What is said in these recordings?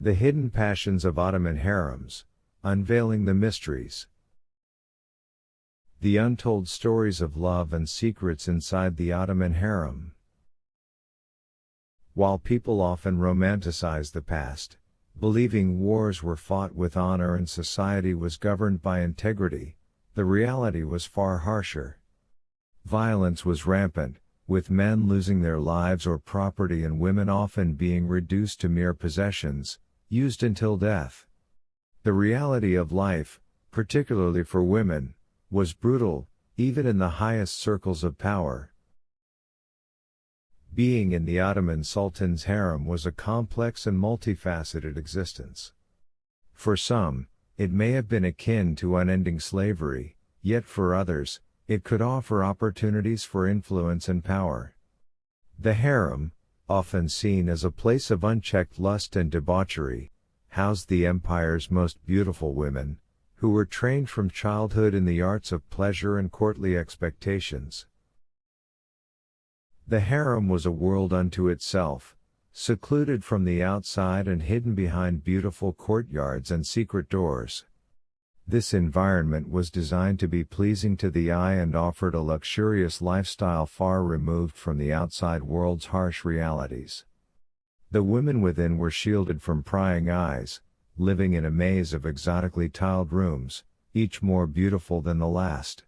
The Hidden Passions of Ottoman Harems, Unveiling the Mysteries. The Untold Stories of Love and Secrets Inside the Ottoman Harem. While people often romanticize the past, believing wars were fought with honor and society was governed by integrity, the reality was far harsher. Violence was rampant, with men losing their lives or property and women often being reduced to mere possessions, used until death. The reality of life, particularly for women, was brutal, even in the highest circles of power. Being in the Ottoman Sultan's harem was a complex and multifaceted existence. For some, it may have been akin to unending slavery, yet for others, it could offer opportunities for influence and power. The harem, often seen as a place of unchecked lust and debauchery, housed the empire's most beautiful women, who were trained from childhood in the arts of pleasure and courtly expectations. The harem was a world unto itself, secluded from the outside and hidden behind beautiful courtyards and secret doors. This environment was designed to be pleasing to the eye and offered a luxurious lifestyle far removed from the outside world's harsh realities. The women within were shielded from prying eyes, living in a maze of exotically tiled rooms, each more beautiful than the last.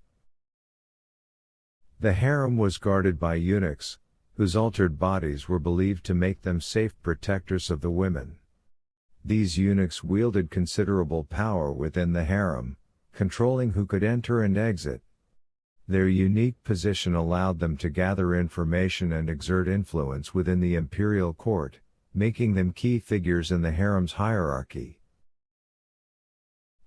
The harem was guarded by eunuchs, whose altered bodies were believed to make them safe protectors of the women. These eunuchs wielded considerable power within the harem, controlling who could enter and exit. Their unique position allowed them to gather information and exert influence within the imperial court, making them key figures in the harem's hierarchy.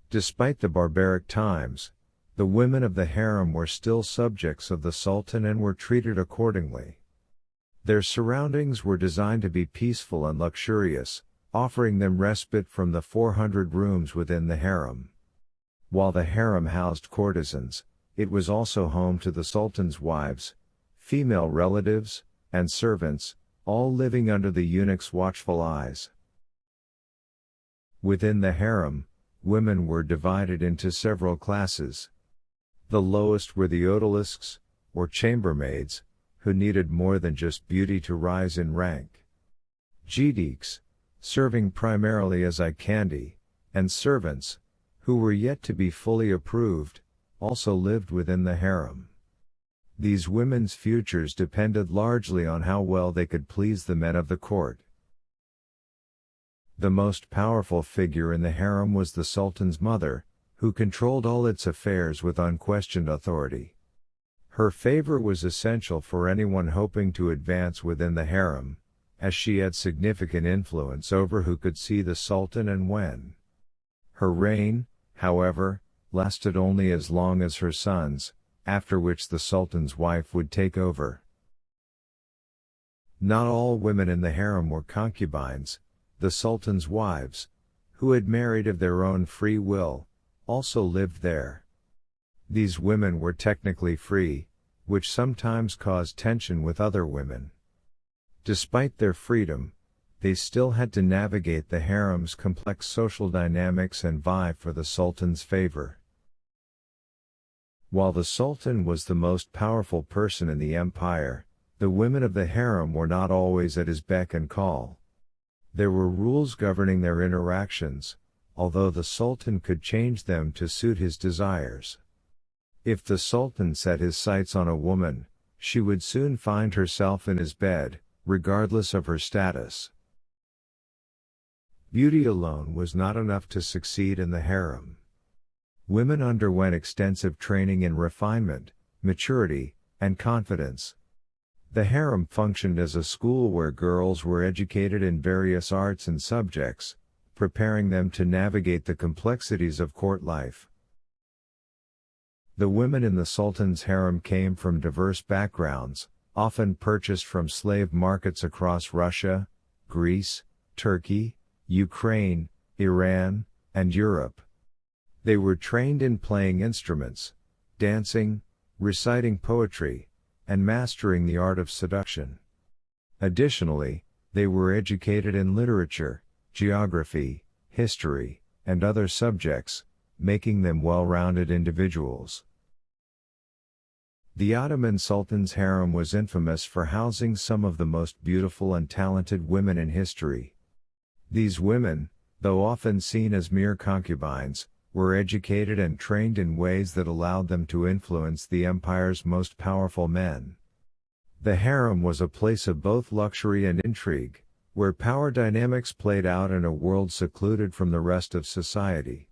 Despite the barbaric times, the women of the harem were still subjects of the Sultan and were treated accordingly. Their surroundings were designed to be peaceful and luxurious, offering them respite from the 400 rooms within the harem. While the harem housed courtesans, it was also home to the Sultan's wives, female relatives, and servants, all living under the eunuch's watchful eyes. Within the harem, women were divided into several classes. The lowest were the odalisques, or chambermaids, who needed more than just beauty to rise in rank. Jidiks, serving primarily as eye candy, and servants, who were yet to be fully approved, also lived within the harem. These women's futures depended largely on how well they could please the men of the court. The most powerful figure in the harem was the Sultan's mother, who controlled all its affairs with unquestioned authority. Her favor was essential for anyone hoping to advance within the harem, as she had significant influence over who could see the Sultan and when. Her reign, however, lasted only as long as her sons, after which the Sultan's wife would take over. Not all women in the harem were concubines. The Sultan's wives, who had married of their own free will, also lived there. These women were technically free, which sometimes caused tension with other women. Despite their freedom, they still had to navigate the harem's complex social dynamics and vie for the Sultan's favor. While the Sultan was the most powerful person in the empire, the women of the harem were not always at his beck and call. There were rules governing their interactions, although the Sultan could change them to suit his desires. If the Sultan set his sights on a woman, she would soon find herself in his bed, regardless of her status. Beauty alone was not enough to succeed in the harem. Women underwent extensive training in refinement, maturity, and confidence. The harem functioned as a school where girls were educated in various arts and subjects, preparing them to navigate the complexities of court life. The women in the Sultan's harem came from diverse backgrounds, often purchased from slave markets across Russia, Greece, Turkey, Ukraine, Iran, and Europe. They were trained in playing instruments, dancing, reciting poetry, and mastering the art of seduction. Additionally, they were educated in literature, geography, history, and other subjects, making them well-rounded individuals. The Ottoman Sultan's harem was infamous for housing some of the most beautiful and talented women in history. These women, though often seen as mere concubines, were educated and trained in ways that allowed them to influence the empire's most powerful men. The harem was a place of both luxury and intrigue, where power dynamics played out in a world secluded from the rest of society.